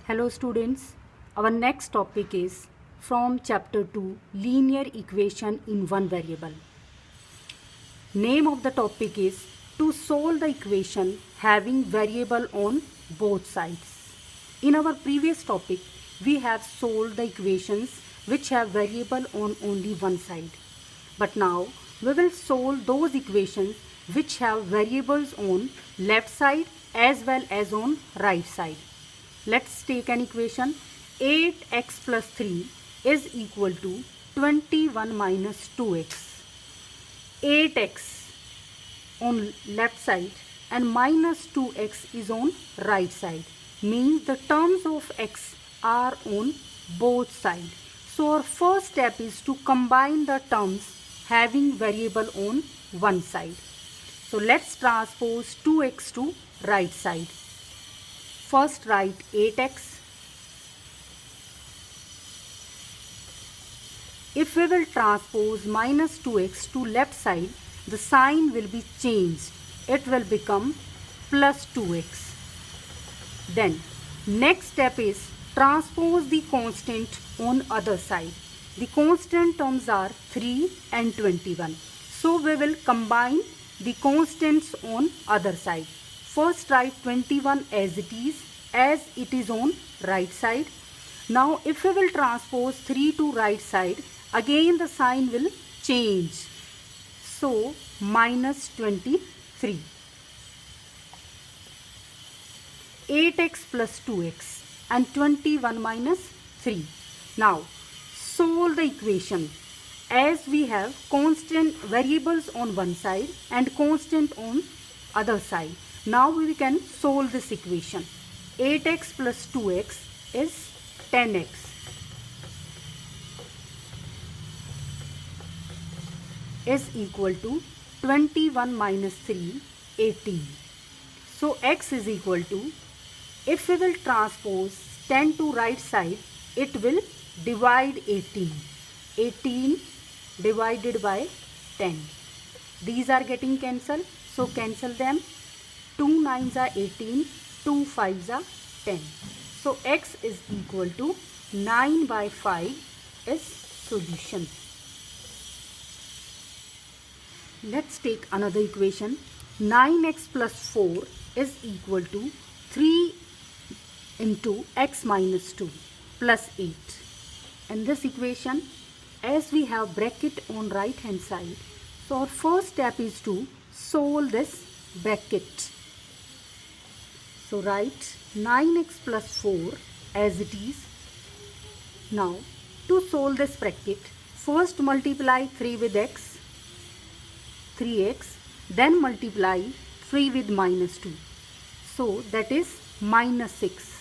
Hello students, our next topic is from chapter 2 linear equation in one variable. Name of the topic is to solve the equation having variable on both sides. In our previous topic we have solved the equations which have variable on only one side. But now we will solve those equations which have variables on left side as well as on right side. Let's take an equation. 8x plus 3 is equal to 21 minus 2x. 8x on left side and minus 2x is on right side. Means the terms of x are on both sides. So our first step is to combine the terms having variable on one side. So let's transpose 2x to right side. First write 8x. If we will transpose minus 2x to left side, the sign will be changed. It will become plus 2x. Then next step is transpose the constant on other side. The constant terms are 3 and 21. So we will combine the constants on other side. First write 21 as it is on right side. Now if we will transpose 3 to right side, again the sign will change. So minus 23. 8x plus 2x and 21 minus 3. Now solve the equation as we have constant variables on one side and constant on other side. Now we can solve this equation. 8x plus 2x is 10x. Is equal to 21 minus 3, 18. So x is equal to, if we will transpose 10 to right side, it will divide 18. 18 divided by 10. These are getting cancelled, so cancel them. 2 9s are 18, 2 5s are 10. So x is equal to 9 by 5 is solution. Let's take another equation. 9x plus 4 is equal to 3 into x minus 2 plus 8. In this equation, as we have bracket on right hand side, so our first step is to solve this bracket. So write 9x plus 4 as it is. Now to solve this bracket, first multiply 3 with x, 3x, then multiply 3 with minus 2. So that is minus 6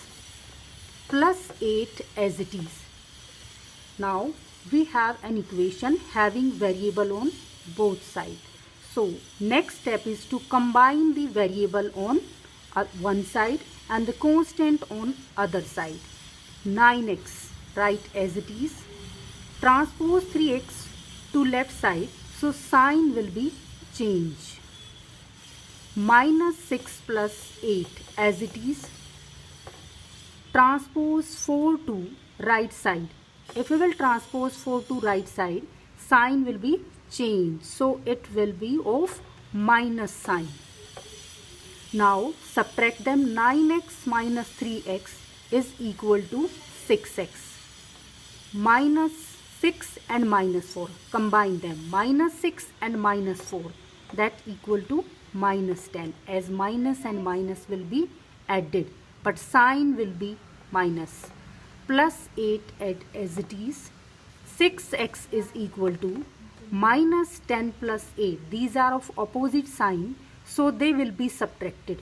plus 8 as it is. Now we have an equation having variable on both sides. So next step is to combine the variable on one side and the constant on other side. 9x write as it is. Transpose 3x to left side, so sign will be changed. Minus 6 plus 8 as it is. Transpose 4 to right side. If we will transpose 4 to right side, sign will be changed. So it will be of minus sign. Now subtract them. 9x minus 3x is equal to 6x. Minus 6 and minus 4. Combine them. Minus 6 and minus 4. That equal to minus 10. As minus and minus will be added. But sign will be minus. Plus 8 as it is. 6x is equal to minus 10 plus 8. These are of opposite sign, so they will be subtracted.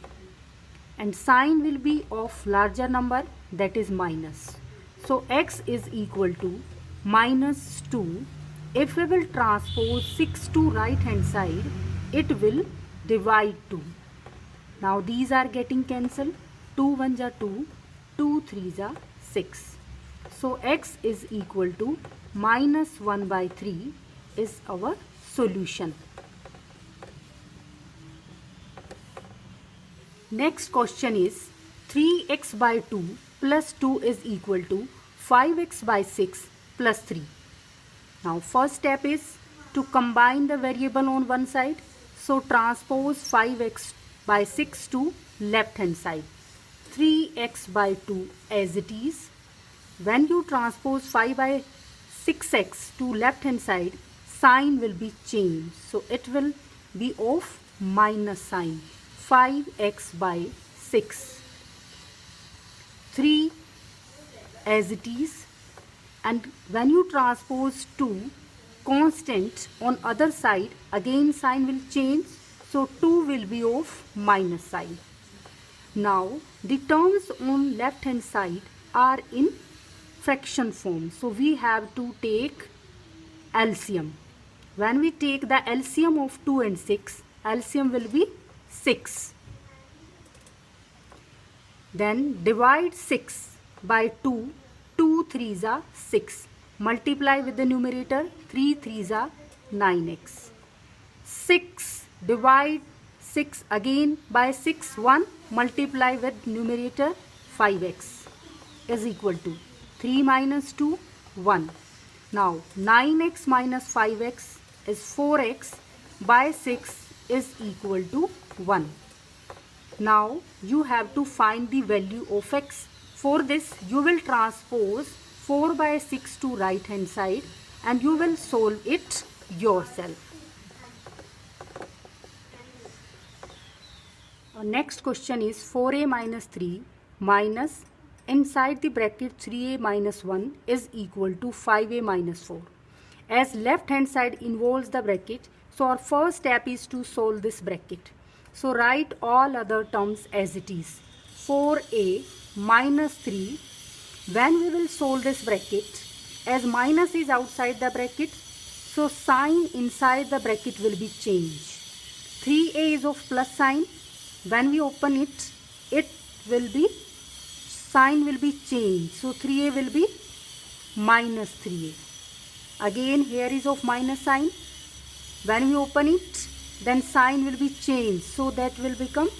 And sign will be of larger number, that is minus. So x is equal to minus 2. If we will transpose 6 to right hand side, it will divide 2. Now these are getting cancelled. 2 1s are 2, 2 3s are 6. So x is equal to minus 1 by 3 is our solution. Next question is 3x by 2 plus 2 is equal to 5x by 6 plus 3. Now first step is to combine the variable on one side. So transpose 5x by 6 to left hand side. 3x by 2 as it is. When you transpose 5 by 6x to left hand side, sign will be changed. So it will be of minus sign. 5x by 6. 3 as it is. And when you transpose 2 constant on other side, again sign will change. So 2 will be of minus sign. Now the terms on left hand side are in fraction form. So we have to take LCM. When we take the LCM of 2 and 6, LCM will be 6. Then divide 6 by 2. 2 3s are 6. Multiply with the numerator. 3 3s are 9x. 6 divide 6 again by 6. 1 multiply with numerator. 5x is equal to 3 minus 2 1. Now 9x minus 5x is 4x by 6 is equal to 1. Now you have to find the value of x. For this you will transpose 4 by 6 to right hand side and you will solve it yourself. Our next question is 4a minus 3 minus inside the bracket 3a minus 1 is equal to 5a minus 4. As left hand side involves the bracket, so our first step is to solve this bracket. So write all other terms as it is. 4a minus 3. When we will solve this bracket, as minus is outside the bracket, so sign inside the bracket will be changed. 3a is of plus sign. When we open it, it will be sign will be changed. So 3a will be minus 3a. Again here is of minus sign. When we open it, then sign will be changed. So that will become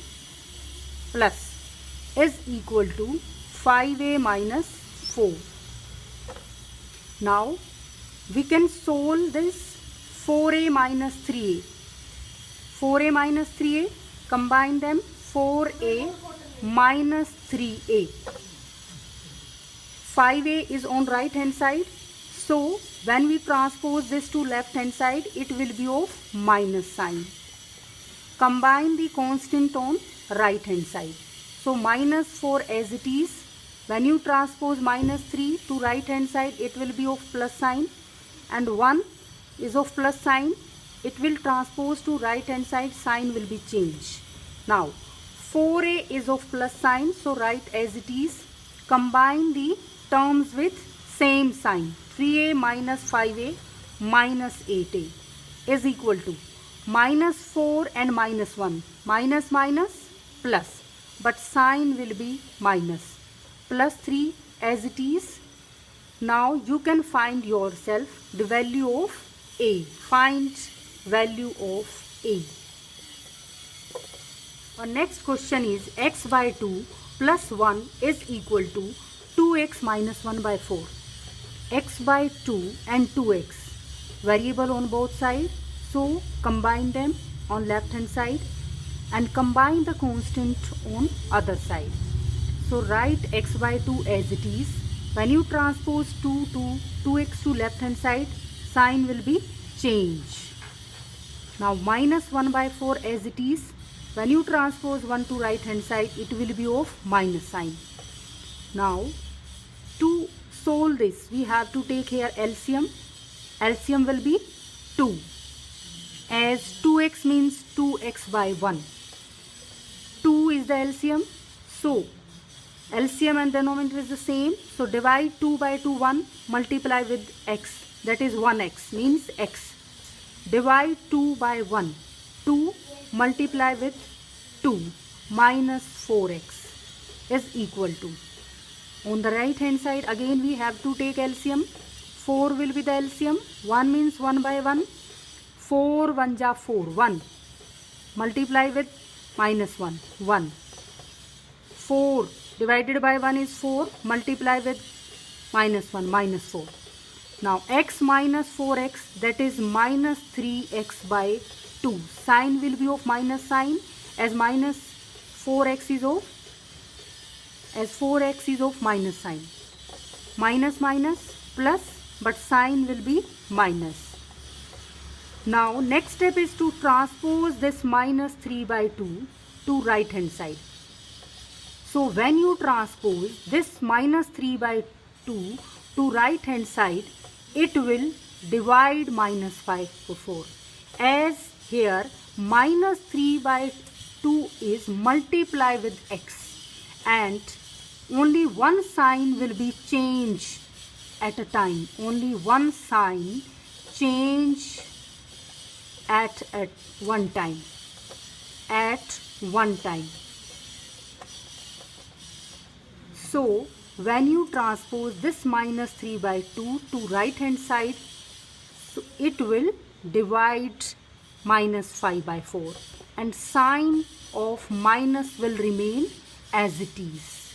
plus is equal to 5a minus 4. Now we can solve this 4a minus 3a. 4a minus 3a, combine them. 4a minus 3a. 5a is on right hand side. So when we transpose this to left hand side, it will be of minus sign. Combine the constant on right hand side. So minus 4 as it is. When you transpose minus 3 to right hand side, it will be of plus sign. And 1 is of plus sign. It will transpose to right hand side, sign will be changed. Now 4a is of plus sign, so write as it is. Combine the terms with same sign. 3a minus 5a minus 8a is equal to minus 4 and minus 1. Minus minus plus, but sign will be minus. Plus 3 as it is. Now you can find yourself the value of a. Find value of a. Our next question is x by 2 plus 1 is equal to 2x minus 1 by 4. X by 2 and 2x variable on both sides. So combine them on left hand side and combine the constant on other side. So write x by 2 as it is. When you transpose 2 to 2x to left hand side, sign will be changed. Now minus 1 by 4 as it is. When you transpose 1 to right hand side, it will be of minus sign. Now to solve this, we have to take here LCM. LCM will be 2. As 2x means 2x by 1. 2 is the LCM. So LCM and denominator is the same. So divide 2 by 2 1. Multiply with x. That is 1x means x. Divide 2 by 1. 2 multiply with 2 minus 4x is equal to. On the right hand side again we have to take LCM. 4 will be the LCM. 1 means 1 by 1. 4 1 ja 4. 1. Multiply with minus 1. 1. 4 divided by 1 is 4, multiply with minus 1, minus 4. Now x minus 4x, that is minus 3x by 2. Sign will be of minus sign, as minus 4x is of, as 4x is of minus sign. Minus minus plus, but sign will be minus. Now next step is to transpose this minus 3 by 2 to right hand side. So when you transpose this minus 3 by 2 to right hand side, it will divide minus 5 by 4. As here minus 3 by 2 is multiply with x, and only one sign will be changed at a time. Only one sign change at one time. At one time. So when you transpose this minus 3 by 2 to right hand side, so it will divide minus 5 by 4, and sign of minus will remain as it is.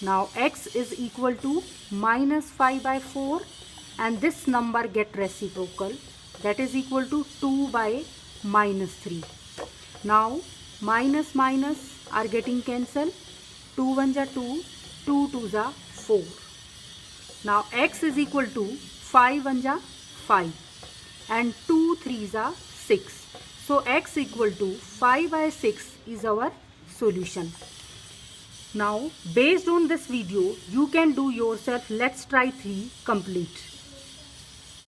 Now x is equal to minus 5 by 4, and this number get reciprocal, that is equal to 2 by minus 3. Now minus minus are getting cancelled. 2 1 ja 2, 2 2 ja 4. Now x is equal to 5 1 ja 5 and 2 3 ja 6. So x equal to 5 by 6 is our solution. Now based on this video you can do yourself. Let's try 3 complete.